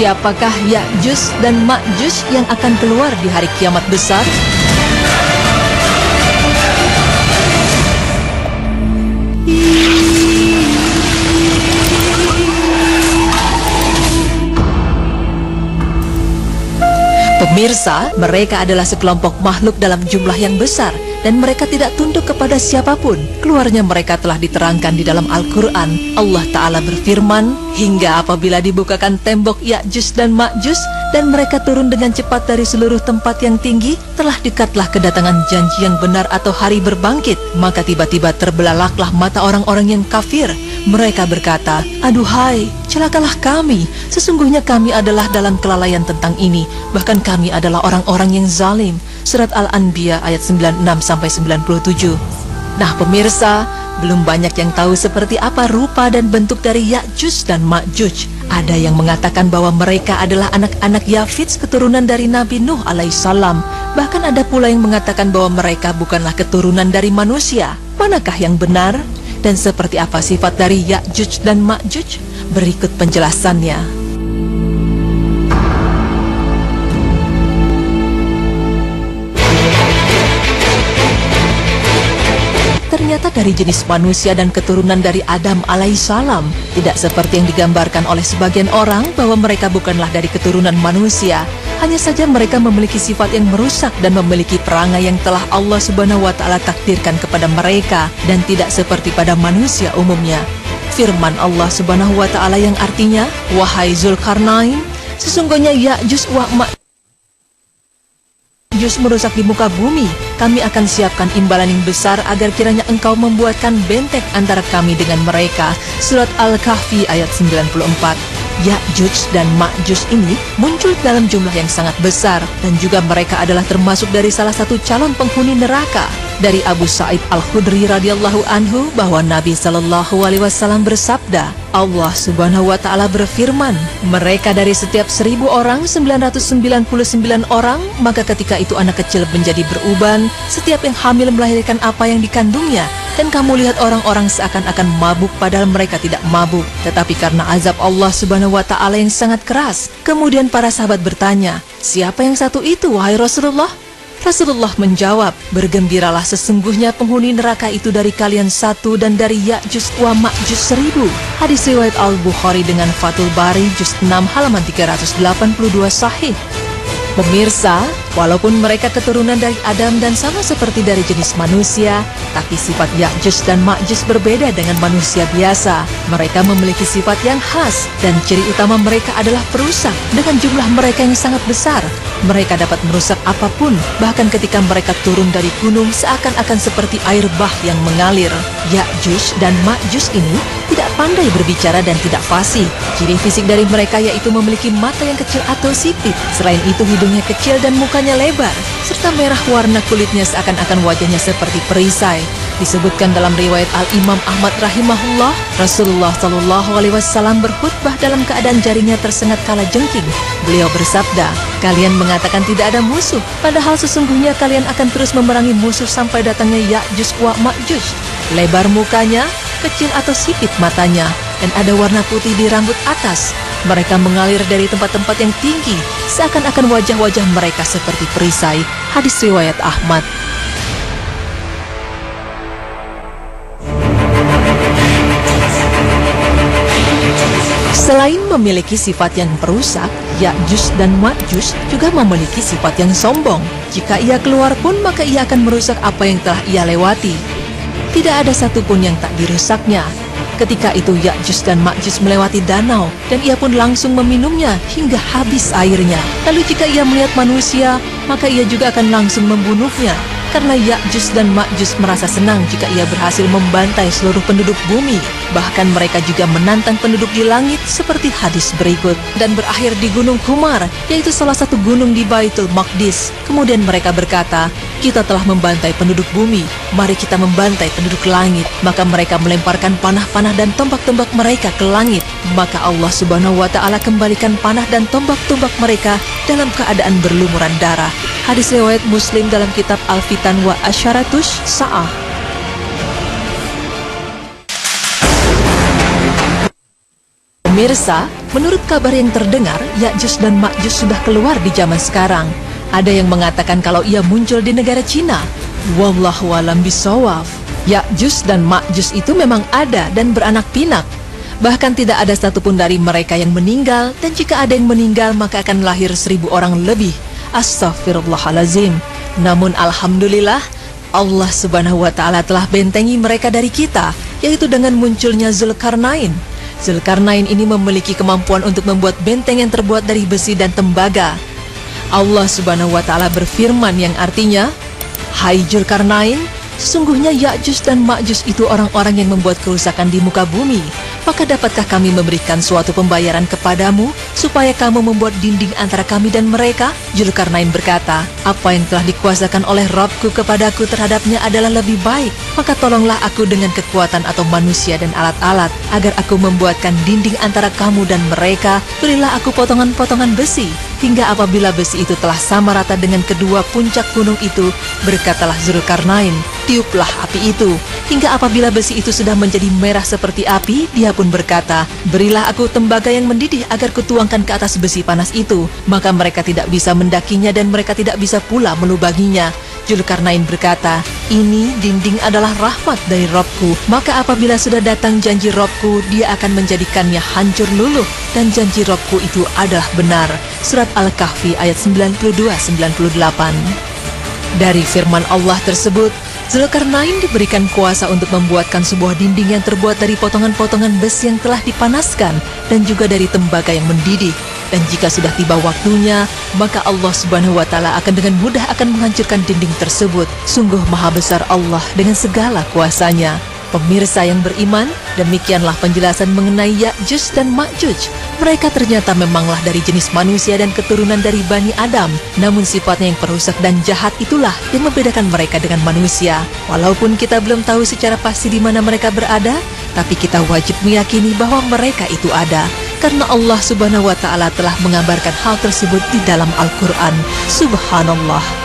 Siapakah Ya'juj dan Ma'juj yang akan keluar di hari kiamat besar? Pemirsa, mereka adalah sekelompok makhluk dalam jumlah yang besar dan mereka tidak tunduk kepada siapapun. Keluarnya mereka telah diterangkan di dalam Al-Quran. Allah Ta'ala berfirman, hingga apabila dibukakan tembok Ya'juj dan Ma'juj dan mereka turun dengan cepat dari seluruh tempat yang tinggi, telah dekatlah kedatangan janji yang benar atau hari berbangkit. Maka tiba-tiba terbelalaklah mata orang-orang yang kafir. Mereka berkata, aduhai, celakalah kami. Sesungguhnya kami adalah dalam kelalaian tentang ini. Bahkan kami adalah orang-orang yang zalim. Surat Al-Anbiya ayat 96-97. Nah pemirsa, belum banyak yang tahu seperti apa rupa dan bentuk dari Ya'juj dan Ma'juj. Ada yang mengatakan bahwa mereka adalah anak-anak Yafits, keturunan dari Nabi Nuh alaihissalam. Bahkan ada pula yang mengatakan bahwa mereka bukanlah keturunan dari manusia. Manakah yang benar? Dan seperti apa sifat dari Ya'juj dan Ma'juj? Berikut penjelasannya. Ternyata dari jenis manusia dan keturunan dari Adam alaihissalam. Tidak seperti yang digambarkan oleh sebagian orang bahwa mereka bukanlah dari keturunan manusia. Hanya saja mereka memiliki sifat yang merusak dan memiliki perangai yang telah Allah Subhanahu wa Ta'ala takdirkan kepada mereka dan tidak seperti pada manusia umumnya. Firman Allah Subhanahu wa Ta'ala yang artinya, wahai Zulkarnain, sesungguhnya Ya'juj wa Ma'juj merusak di muka bumi. Kami akan siapkan imbalan yang besar agar kiranya engkau membuatkan benteng antara kami dengan mereka. Surat Al-Kahfi ayat 94. Ya'juj dan Ma'juj ini muncul dalam jumlah yang sangat besar dan juga mereka adalah termasuk dari salah satu calon penghuni neraka. Dari Abu Sa'id Al-Khudri radhiyallahu anhu bahwa Nabi sallallahu alaihi wasallam bersabda, Allah Subhanahu wa Ta'ala berfirman, mereka dari setiap 1000 orang 999 orang, maka ketika itu anak kecil menjadi beruban, setiap yang hamil melahirkan apa yang dikandungnya, dan kamu lihat orang-orang seakan-akan mabuk padahal mereka tidak mabuk, tetapi karena azab Allah Subhanahu wa Ta'ala yang sangat keras. Kemudian para sahabat bertanya, siapa yang satu itu wahai Rasulullah? Rasulullah menjawab, bergembiralah sesungguhnya penghuni neraka itu dari kalian satu dan dari Ya'juj wa Ma'juj 1000. Hadis riwayat Al-Bukhari dengan Fathul Bari juz 6 halaman 382 sahih. Pemirsa, walaupun mereka keturunan dari Adam dan sama seperti dari jenis manusia, tapi sifat Ya'juj dan Ma'juj berbeda dengan manusia biasa. Mereka memiliki sifat yang khas dan ciri utama mereka adalah perusak. Dengan jumlah mereka yang sangat besar, mereka dapat merusak apapun. Bahkan ketika mereka turun dari gunung seakan-akan seperti air bah yang mengalir. Ya'juj dan Ma'juj ini tidak pandai berbicara dan tidak fasih. Ciri fisik dari mereka yaitu memiliki mata yang kecil atau sipit. Selain itu hidungnya kecil dan mukanya lebar, serta merah warna kulitnya seakan-akan wajahnya seperti perisai. Disebutkan dalam riwayat Al-Imam Ahmad rahimahullah, Rasulullah Shallallahu alaihi wasallam berkhutbah dalam keadaan jarinya tersengat kala jengking. Beliau bersabda, kalian mengatakan tidak ada musuh, padahal sesungguhnya kalian akan terus memerangi musuh sampai datangnya Ya'juj wa Ma'juj. Lebar mukanya, kecil atau sipit matanya, dan ada warna putih di rambut atas. Mereka mengalir dari tempat-tempat yang tinggi, seakan-akan wajah-wajah mereka seperti perisai. Hadis riwayat Ahmad. Selain memiliki sifat yang perusak, Ya'juj dan Ma'juj juga memiliki sifat yang sombong. Jika ia keluar pun, maka ia akan merusak apa yang telah ia lewati. Tidak ada satupun yang tak dirusaknya. Ketika itu Ya'juj dan Ma'juj melewati danau, dan ia pun langsung meminumnya hingga habis airnya. Lalu jika ia melihat manusia, maka ia juga akan langsung membunuhnya. Karena Ya'juj dan Ma'juj merasa senang jika ia berhasil membantai seluruh penduduk bumi. Bahkan mereka juga menantang penduduk di langit seperti hadis berikut. Dan berakhir di Gunung Kumar, yaitu salah satu gunung di Baitul Maqdis. Kemudian mereka berkata, kita telah membantai penduduk bumi, mari kita membantai penduduk langit. Maka mereka melemparkan panah-panah dan tombak-tombak mereka ke langit. Maka Allah Subhanahu wa Ta'ala kembalikan panah dan tombak-tombak mereka dalam keadaan berlumuran darah. Hadis riwayat Muslim dalam kitab Al-Fitan wa Asyaratus Sa'ah. Pemirsa, Menurut kabar yang terdengar, Ya'juj dan Ma'juj sudah keluar di zaman sekarang. Ada yang mengatakan kalau ia muncul di negara Cina. Wallahu a'lam bishawab. Ya'juj dan Ma'juj itu memang ada dan beranak pinak. Bahkan tidak ada satupun dari mereka yang meninggal, dan jika ada yang meninggal maka akan lahir 1000 orang lebih. Astaghfirullahalazim. Namun alhamdulillah, Allah subhanahu wa ta'ala telah bentengi mereka dari kita, yaitu dengan munculnya Zulkarnain. Zulkarnain ini memiliki kemampuan untuk membuat benteng yang terbuat dari besi dan tembaga. Allah subhanahu wa ta'ala berfirman yang artinya, "Hai Zulkarnain, sesungguhnya Ya'juj dan Ma'juj itu orang-orang yang membuat kerusakan di muka bumi. Maka dapatkah kami memberikan suatu pembayaran kepadamu supaya kamu membuat dinding antara kami dan mereka?" Zulkarnain berkata, "Apa yang telah dikuasakan oleh Rabbku kepadaku terhadapnya adalah lebih baik. Maka tolonglah aku dengan kekuatan atau manusia dan alat-alat agar aku membuatkan dinding antara kamu dan mereka. Berilah aku potongan-potongan besi hingga apabila besi itu telah sama rata dengan kedua puncak gunung itu, berkatalah Zulkarnain, tiuplah api itu. Hingga apabila besi itu sudah menjadi merah seperti api, dia pun berkata, berilah aku tembaga yang mendidih agar kutuangkan ke atas besi panas itu. Maka mereka tidak bisa mendakinya dan mereka tidak bisa pula melubanginya." Zulkarnain berkata, "Ini dinding adalah rahmat dari Rabbku. Maka apabila sudah datang janji Rabbku, dia akan menjadikannya hancur luluh. Dan janji Rabbku itu adalah benar." Surat Al-Kahfi ayat 92-98. Dari firman Allah tersebut, Zulkarnain diberikan kuasa untuk membuatkan sebuah dinding yang terbuat dari potongan-potongan besi yang telah dipanaskan dan juga dari tembaga yang mendidih. Dan jika sudah tiba waktunya, maka Allah subhanahu wa ta'ala akan dengan mudah akan menghancurkan dinding tersebut. Sungguh maha besar Allah dengan segala kuasanya. Pemirsa yang beriman, demikianlah penjelasan mengenai Ya'juj dan Ma'juj. Mereka ternyata memanglah dari jenis manusia dan keturunan dari Bani Adam. Namun sifatnya yang perusak dan jahat itulah yang membedakan mereka dengan manusia. Walaupun kita belum tahu secara pasti di mana mereka berada, tapi kita wajib meyakini bahwa mereka itu ada. Karena Allah subhanahu wa ta'ala telah mengabarkan hal tersebut di dalam Al-Quran. Subhanallah.